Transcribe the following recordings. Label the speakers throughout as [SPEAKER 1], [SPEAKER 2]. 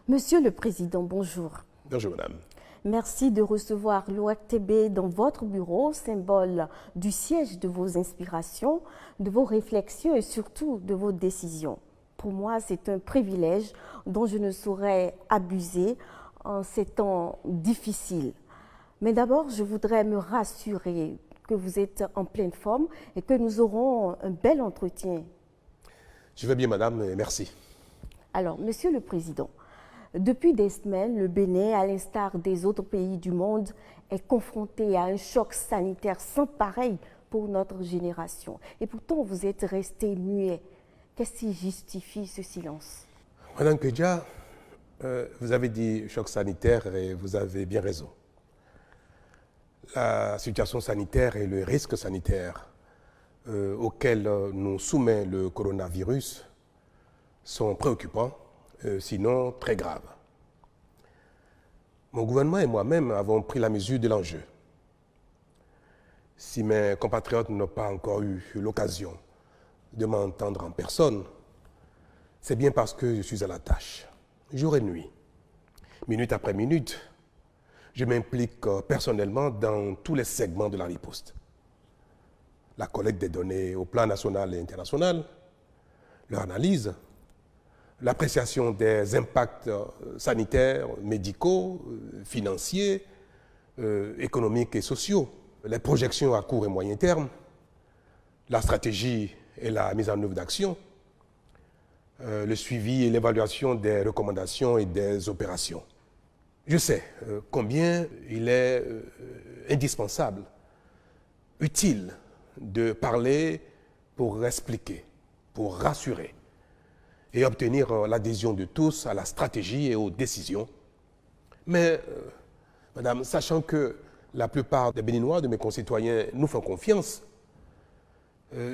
[SPEAKER 1] Monsieur le Président, bonjour.
[SPEAKER 2] Bonjour, madame.
[SPEAKER 1] Merci de recevoir l'ORTB dans votre bureau, symbole du siège de vos inspirations, de vos réflexions et surtout de vos décisions. Pour moi, c'est un privilège dont je ne saurais abuser en ces temps difficiles. Mais d'abord, je voudrais me rassurer que vous êtes en pleine forme et que nous aurons un bel entretien.
[SPEAKER 2] Je vais bien, madame, et merci.
[SPEAKER 1] Alors, Monsieur le Président, depuis des semaines, le Bénin, à l'instar des autres pays du monde, est confronté à un choc sanitaire sans pareil pour notre génération. Et pourtant, vous êtes resté muet. Qu'est-ce qui justifie ce silence?
[SPEAKER 2] Madame Kedja, vous avez dit choc sanitaire et vous avez bien raison. La situation sanitaire et le risque sanitaire auquel nous soumet le coronavirus sont préoccupants, sinon très graves. Mon gouvernement et moi-même avons pris la mesure de l'enjeu. Si mes compatriotes n'ont pas encore eu l'occasion de m'entendre en personne, c'est bien parce que je suis à la tâche, jour et nuit, minute après minute. Je m'implique personnellement dans tous les segments de la riposte. La collecte des données au plan national et international, leur analyse, l'appréciation des impacts sanitaires, médicaux, financiers, économiques et sociaux, les projections à court et moyen terme, la stratégie et la mise en œuvre d'actions, le suivi et l'évaluation des recommandations et des opérations. Je sais combien il est indispensable, utile de parler pour expliquer, pour rassurer et obtenir l'adhésion de tous à la stratégie et aux décisions. Mais, madame, sachant que la plupart des Béninois, de mes concitoyens, nous font confiance,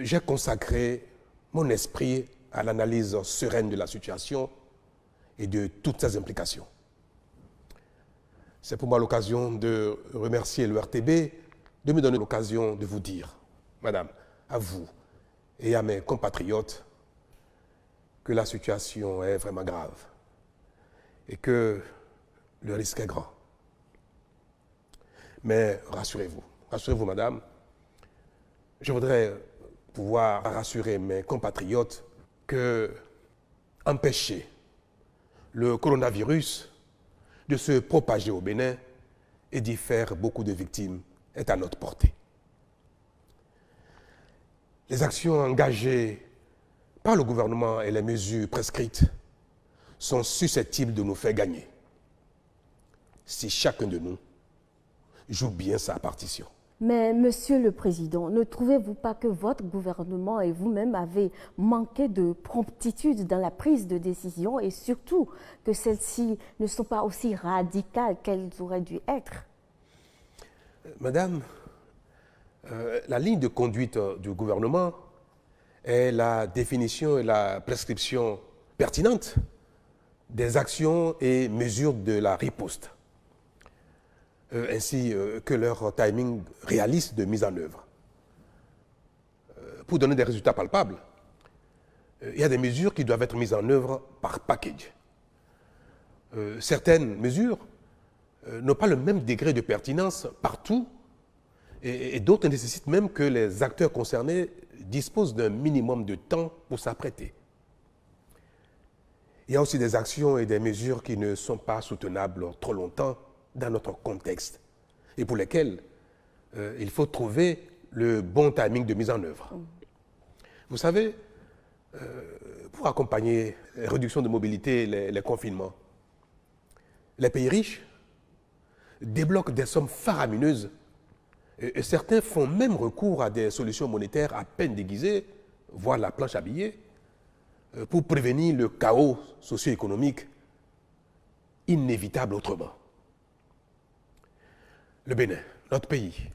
[SPEAKER 2] j'ai consacré mon esprit à l'analyse sereine de la situation et de toutes ses implications. C'est pour moi l'occasion de remercier l'ORTB de me donner l'occasion de vous dire, madame, à vous et à mes compatriotes, que la situation est vraiment grave et que le risque est grand. Mais rassurez-vous, madame, je voudrais pouvoir rassurer mes compatriotes que empêcher le coronavirus de se propager au Bénin et d'y faire beaucoup de victimes est à notre portée. Les actions engagées par le gouvernement et les mesures prescrites sont susceptibles de nous faire gagner si chacun de nous joue bien sa partition.
[SPEAKER 1] Mais, Monsieur le Président, ne trouvez-vous pas que votre gouvernement et vous-même avez manqué de promptitude dans la prise de décision et surtout que celles-ci ne sont pas aussi radicales qu'elles auraient dû être?
[SPEAKER 2] Madame, la ligne de conduite du gouvernement est la définition et la prescription pertinente des actions et mesures de la riposte, ainsi que leur timing réaliste de mise en œuvre. Pour donner des résultats palpables, il y a des mesures qui doivent être mises en œuvre par package. Certaines mesures n'ont pas le même degré de pertinence partout et d'autres nécessitent même que les acteurs concernés disposent d'un minimum de temps pour s'apprêter. Il y a aussi des actions et des mesures qui ne sont pas soutenables trop longtemps dans notre contexte et pour lesquelles il faut trouver le bon timing de mise en œuvre. Vous savez, pour accompagner les réductions de mobilité et les confinements, les pays riches débloquent des sommes faramineuses et certains font même recours à des solutions monétaires à peine déguisées, voire la planche à billets, pour prévenir le chaos socio-économique inévitable autrement. Le Bénin, notre pays,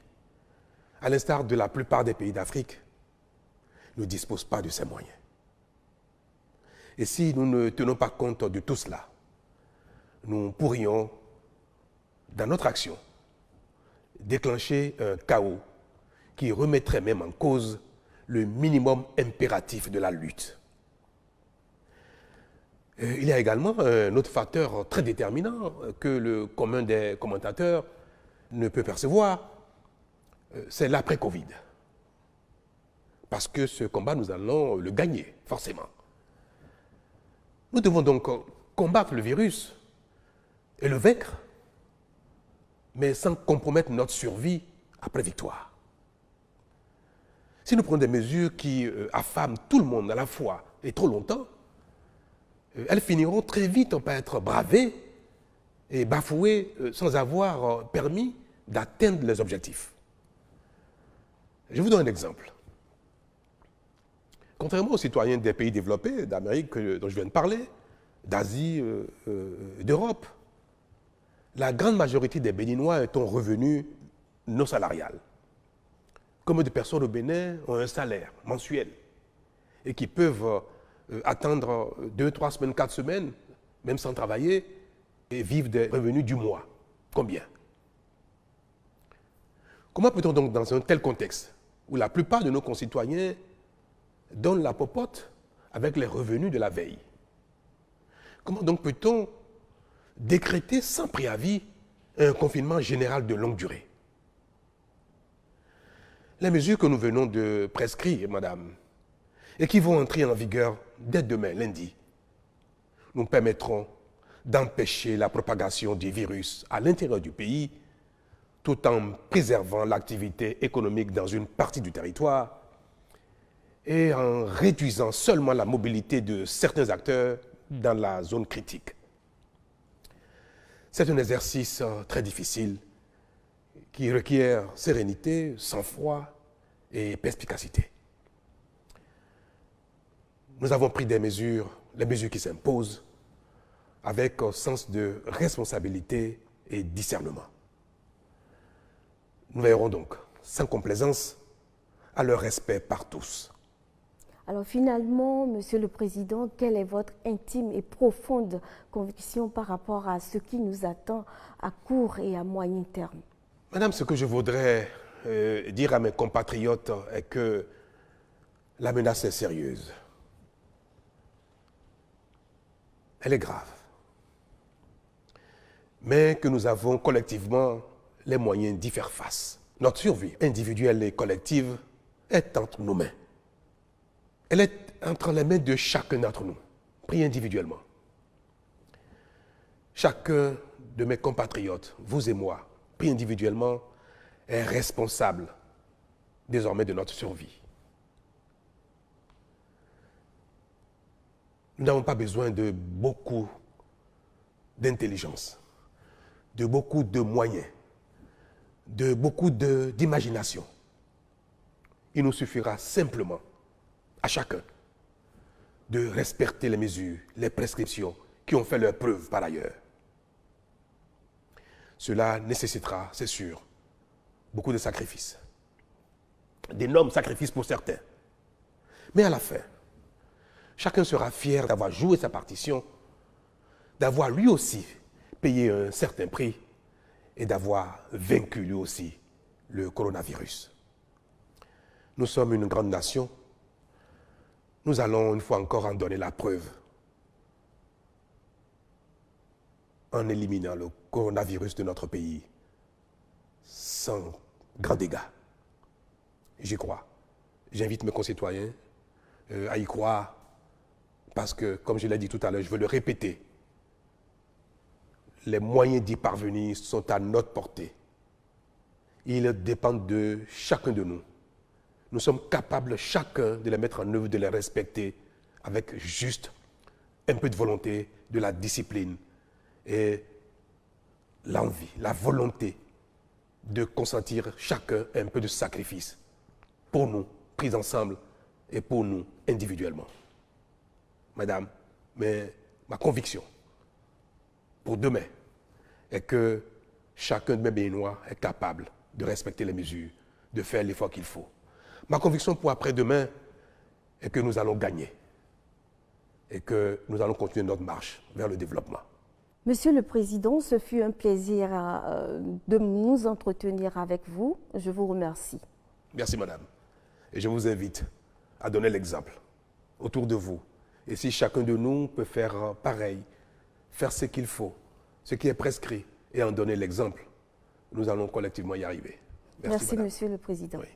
[SPEAKER 2] à l'instar de la plupart des pays d'Afrique, ne dispose pas de ces moyens. Et si nous ne tenons pas compte de tout cela, nous pourrions, dans notre action, déclencher un chaos qui remettrait même en cause le minimum impératif de la lutte. Il y a également un autre facteur très déterminant que le commun des commentateurs ne peut percevoir, c'est l'après-Covid. Parce que ce combat, nous allons le gagner, forcément. Nous devons donc combattre le virus et le vaincre, mais sans compromettre notre survie après victoire. Si nous prenons des mesures qui affament tout le monde à la fois et trop longtemps, elles finiront très vite par être bravées et bafouées sans avoir permis d'atteindre les objectifs. Je vous donne un exemple. Contrairement aux citoyens des pays développés, d'Amérique dont je viens de parler, d'Asie, d'Europe, la grande majorité des Béninois est en revenu non salarial. Combien de personnes au Bénin ont un salaire mensuel et qui peuvent attendre 2, 3 semaines, 4 semaines, même sans travailler, et vivre des revenus du mois? Combien? Comment peut-on donc, dans un tel contexte, où la plupart de nos concitoyens donnent la popote avec les revenus de la veille, comment donc peut-on décréter sans préavis un confinement général de longue durée? Les mesures que nous venons de prescrire, madame, et qui vont entrer en vigueur dès demain, lundi, nous permettront d'empêcher la propagation du virus à l'intérieur du pays, tout en préservant l'activité économique dans une partie du territoire et en réduisant seulement la mobilité de certains acteurs dans la zone critique. C'est un exercice très difficile qui requiert sérénité, sang-froid et perspicacité. Nous avons pris des mesures, les mesures qui s'imposent, avec un sens de responsabilité et discernement. Nous veillerons donc, sans complaisance, à leur respect par tous.
[SPEAKER 1] Alors finalement, Monsieur le Président, quelle est votre intime et profonde conviction par rapport à ce qui nous attend à court et à moyen terme?
[SPEAKER 2] Madame, ce que je voudrais dire à mes compatriotes est que la menace est sérieuse. Elle est grave. Mais que nous avons collectivement les moyens d'y faire face. Notre survie individuelle et collective est entre nos mains. Elle est entre les mains de chacun d'entre nous, pris individuellement. Chacun de mes compatriotes, vous et moi, pris individuellement, est responsable désormais de notre survie. Nous n'avons pas besoin de beaucoup d'intelligence, de beaucoup de moyens, de beaucoup d'imagination. Il nous suffira simplement à chacun de respecter les mesures, les prescriptions qui ont fait leur preuve par ailleurs. Cela nécessitera, c'est sûr, beaucoup de sacrifices, d'énormes sacrifices pour certains. Mais à la fin, chacun sera fier d'avoir joué sa partition, d'avoir lui aussi payé un certain prix et d'avoir vaincu lui aussi le coronavirus. Nous sommes une grande nation. Nous allons une fois encore en donner la preuve en éliminant le coronavirus de notre pays sans grand dégât. J'y crois. J'invite mes concitoyens à y croire parce que, comme je l'ai dit tout à l'heure, je veux le répéter, les moyens d'y parvenir sont à notre portée. Ils dépendent de chacun de nous. Nous sommes capables chacun de les mettre en œuvre, de les respecter avec juste un peu de volonté, de la discipline et l'envie, la volonté de consentir chacun un peu de sacrifice pour nous, pris ensemble, et pour nous individuellement. Madame, mais ma conviction pour demain est que chacun de mes Béninois est capable de respecter les mesures, de faire l'effort qu'il faut. Ma conviction pour après-demain est que nous allons gagner et que nous allons continuer notre marche vers le développement.
[SPEAKER 1] Monsieur le Président, ce fut un plaisir de nous entretenir avec vous. Je vous remercie.
[SPEAKER 2] Merci, madame. Et je vous invite à donner l'exemple autour de vous Et si chacun de nous peut faire pareil, faire ce qu'il faut, ce qui est prescrit, et en donner l'exemple, nous allons collectivement y arriver.
[SPEAKER 1] Merci,
[SPEAKER 2] madame.
[SPEAKER 1] Monsieur le Président.
[SPEAKER 2] Oui.